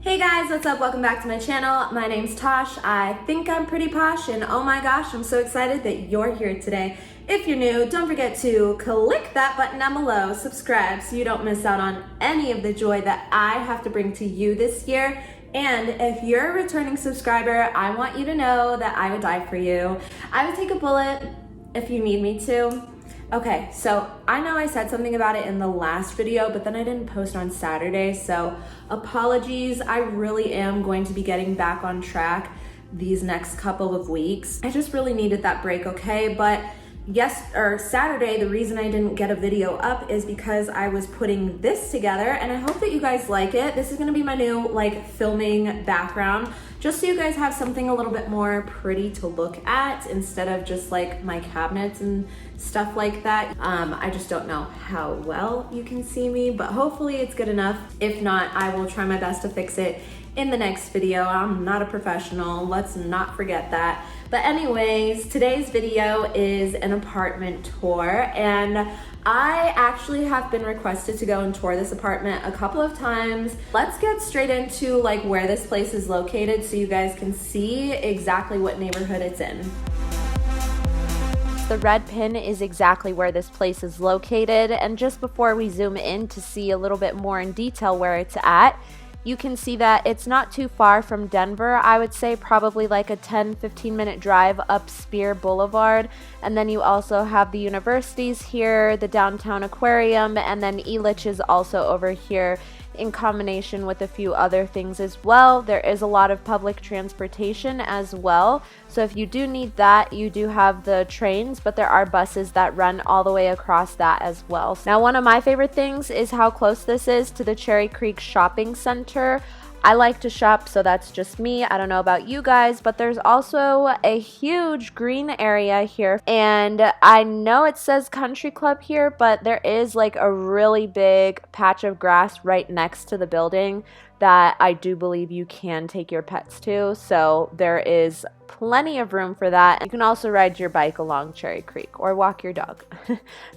Hey guys, what's up? Welcome back to my channel. My name's Tosh. I think I'm pretty posh, and oh my gosh, I'm so excited that you're here today. If you're new, don't forget to click that button down below, subscribe so you don't miss out on any of the joy that I have to bring to you this year. And if you're a returning subscriber, I want you to know that I would die for you. I would take a bullet if you need me to. Okay, so I know I said something about it in the last video, but then I didn't post on Saturday, so apologies. I really am going to be getting back on track these next couple of weeks. I just really needed that break, okay? But Saturday, the reason I didn't get a video up is because I was putting this together, and I hope that you guys like it. This is gonna be my new filming background, just so you guys have something a little bit more pretty to look at instead of just my cabinets and stuff like that. I just don't know how well you can see me, but hopefully it's good enough. If not, I will try my best to fix it in the next video. I'm not a professional, let's not forget that. But anyways, today's video is an apartment tour, and I actually have been requested to go and tour this apartment a couple of times. Let's get straight into where this place is located so you guys can see exactly what neighborhood it's in. The red pin is exactly where this place is located, and just before we zoom in to see a little bit more in detail where it's at, you can see that it's not too far from Denver. I would say probably a 10-15 minute drive up Spear Boulevard. And then you also have the universities here, the downtown aquarium, and then Elitch is also over here in combination with a few other things as well. There is a lot of public transportation as well. So if you do need that, you do have the trains, but there are buses that run all the way across that as well. Now, one of my favorite things is how close this is to the Cherry Creek Shopping Center. I like to shop, so that's just me. I don't know about you guys, but there's also a huge green area here. And I know it says country club here, but there is a really big patch of grass right next to the building that I do believe you can take your pets to. So there is plenty of room for that. You can also ride your bike along Cherry Creek or walk your dog.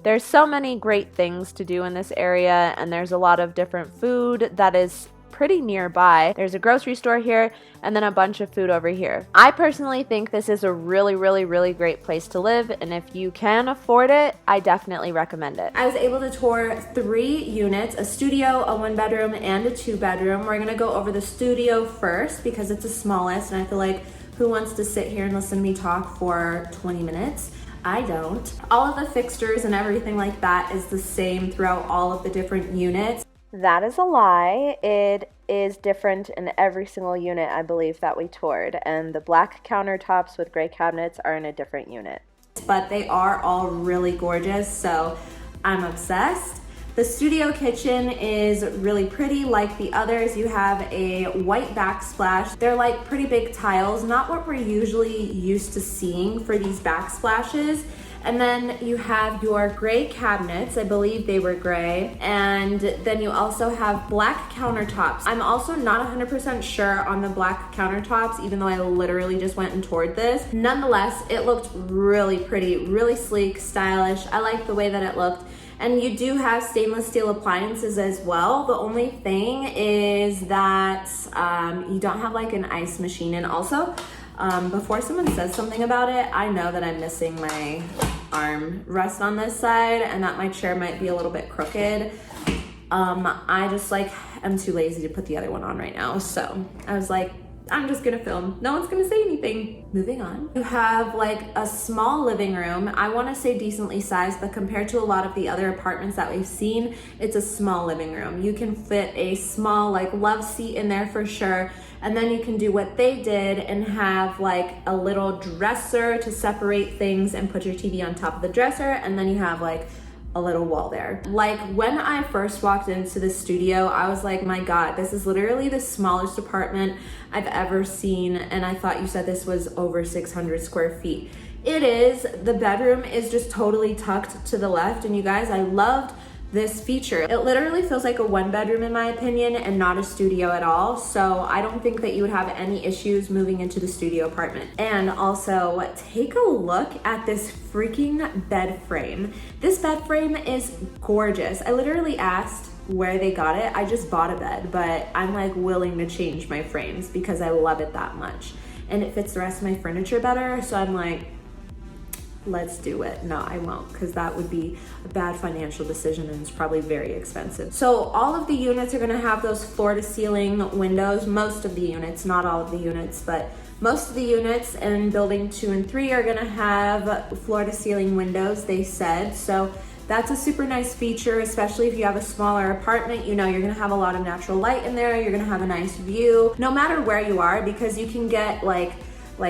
There's so many great things to do in this area, and there's a lot of different food that is pretty nearby. There's a grocery store here and then a bunch of food over here. I personally think this is a really great place to live, and if you can afford it, I definitely recommend it. I was able to tour 3 units, a studio, a 1-bedroom, and a 2-bedroom. We're gonna go over the studio first because it's the smallest, and I feel who wants to sit here and listen to me talk for 20 minutes? I don't. All of the fixtures and everything like that is the same throughout all of the different units. That is a lie. It is different in every single unit, I believe, that we toured, and the black countertops with gray cabinets are in a different unit. But they are all really gorgeous, so I'm obsessed. The studio kitchen is really pretty like the others. You have a white backsplash. They're pretty big tiles, not what we're usually used to seeing for these backsplashes. And then you have your gray cabinets, I believe they were gray, and then you also have black countertops. I'm also not 100% sure on the black countertops, even though I literally just went and toured this. Nonetheless, it looked really pretty, really sleek, stylish. I like the way that it looked. And you do have stainless steel appliances as well. The only thing is that you don't have an ice machine. And also, before someone says something about it, I know that I'm missing my arm rest on this side and that my chair might be a little bit crooked. I just I'm too lazy to put the other one on right now. So I was I'm just gonna film. No one's gonna say anything. Moving on. You have a small living room. I wanna say decently sized, but compared to a lot of the other apartments that we've seen, it's a small living room. You can fit a small love seat in there for sure. And then you can do what they did and have a little dresser to separate things and put your TV on top of the dresser. And then you have a little wall there. When I first walked into the studio, I was my God, this is literally the smallest apartment I've ever seen. And I thought you said this was over 600 square feet. It is. The bedroom is just totally tucked to the left. And you guys, I loved this feature. It literally feels like a 1-bedroom in my opinion and not a studio at all. So I don't think that you would have any issues moving into the studio apartment. And also take a look at this freaking bed frame. This bed frame is gorgeous. I literally asked where they got it. I just bought a bed, but I'm like willing to change my frames because I love it that much. And it fits the rest of my furniture better. So I'm like, let's do it. No, I won't, because that would be a bad financial decision and it's probably very expensive. So all of the units are gonna have those floor to ceiling windows. Most of the units, not all of the units, but most of the units in building 2 and 3 are gonna have floor to ceiling windows, they said. So that's a super nice feature, especially if you have a smaller apartment. You know, you're gonna have a lot of natural light in there. You're gonna have a nice view, no matter where you are, because you can get like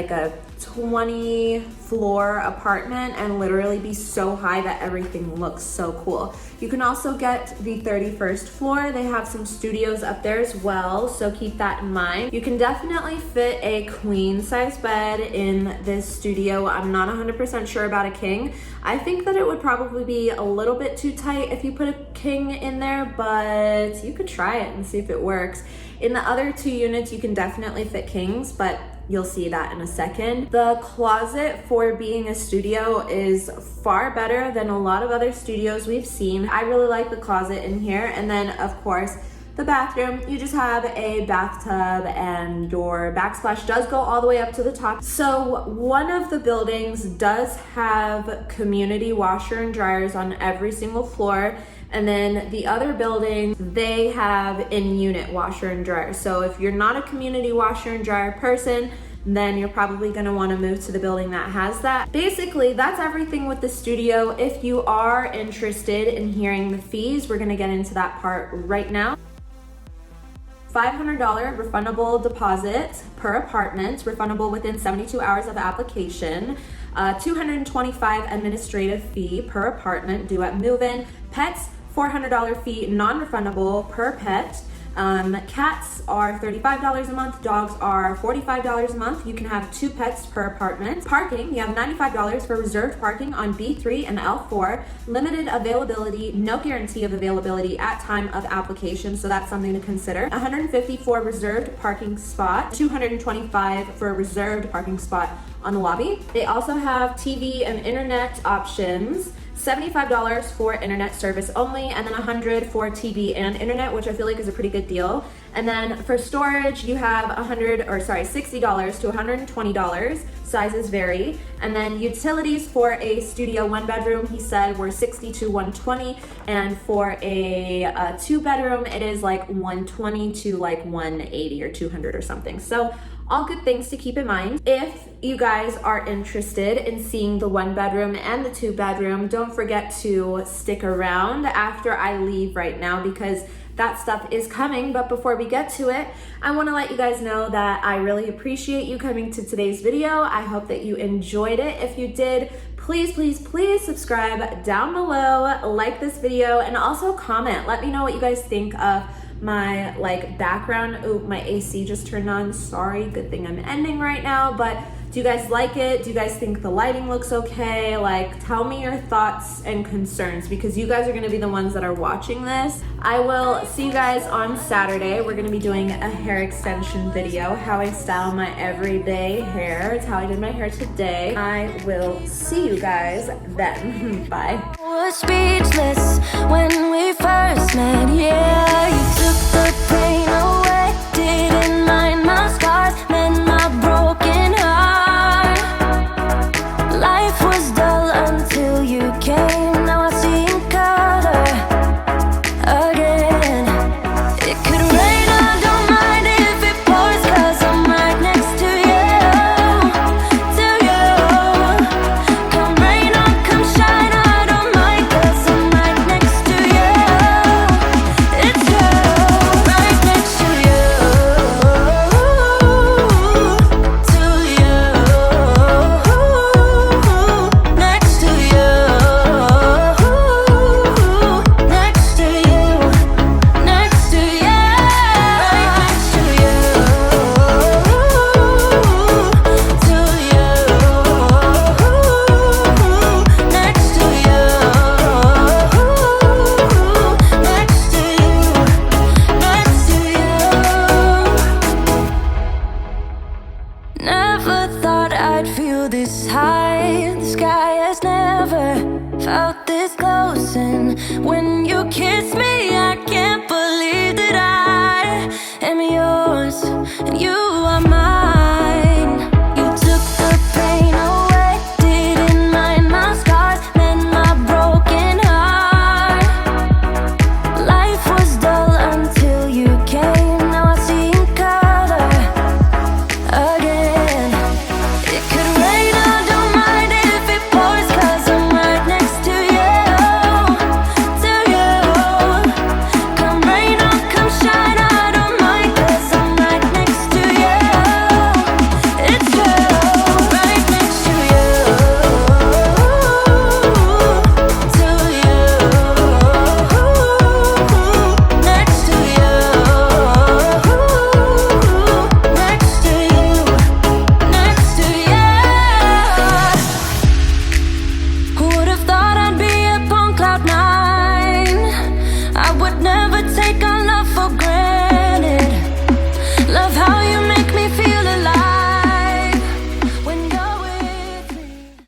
a 20 floor apartment and literally be so high that everything looks so cool. You can also get the 31st floor. They have some studios up there as well, so keep that in mind. You can definitely fit a queen size bed in this studio. I'm not 100% sure about a king. I think that it would probably be a little bit too tight if you put a king in there, but you could try it and see if it works. In the other 2 units, you can definitely fit kings, but you'll see that in a second. The closet for being a studio is far better than a lot of other studios we've seen. I really like the closet in here. And then of course, the bathroom, you just have a bathtub and your backsplash does go all the way up to the top. So one of the buildings does have community washer and dryers on every single floor. And then the other buildings, they have in-unit washer and dryer. So if you're not a community washer and dryer person, then you're probably gonna wanna move to the building that has that. Basically, that's everything with the studio. If you are interested in hearing the fees, we're gonna get into that part right now. $500 refundable deposit per apartment, refundable within 72 hours of application. $225 administrative fee per apartment due at move-in. Pets, $400 fee non-refundable per pet. Cats are $35 a month, dogs are $45 a month. You can have 2 pets per apartment. Parking, you have $95 for reserved parking on B3 and L4. Limited availability, no guarantee of availability at time of application, so that's something to consider. $150 for reserved parking spot, $225 for a reserved parking spot on the lobby. They also have TV and internet options. $75 for internet service only, and then $100 for TV and internet, which I feel like is a pretty good deal. And then for storage, you have $60 to $120. Sizes vary. And then utilities for a studio 1 bedroom, he said, were $60 to $120, and for a 2 bedroom, it is like $120 to like $180 or $200 or something. So all good things to keep in mind. If you guys are interested in seeing the 1 bedroom and the 2 bedroom, don't forget to stick around after I leave right now, because that stuff is coming. But before we get to it, I want to let you guys know that I really appreciate you coming to today's video. I hope that you enjoyed it. If you did, please, please, please subscribe down below, like this video, and also comment. Let me know what you guys think of my background. Oh, my AC just turned on, sorry. Good thing I'm ending right now. But do you guys like it? Do you guys think the lighting looks okay? Tell me your thoughts and concerns, because you guys are gonna be the ones that are watching this. I will see you guys on Saturday. We're gonna be doing a hair extension video, how I style my everyday hair. It's how I did my hair today. I will see you guys then. Bye. I was speechless when we first met, yeah. You took the pain away, didn't mind my scars, mend my broken heart. Life was dull until you came, now I see in color again. It could rain, I don't mind if it pours, 'cause I'm right next to you, to you. Come rain or come shine, I don't mind, 'cause I'm right next to you. It's you, right next to you, to you, next to you, next to you, next to you, right next to you, to you, next to you, next to you, next to you. Never thought I'd feel this high. The sky has never felt this is close, and when you kiss me, I can't believe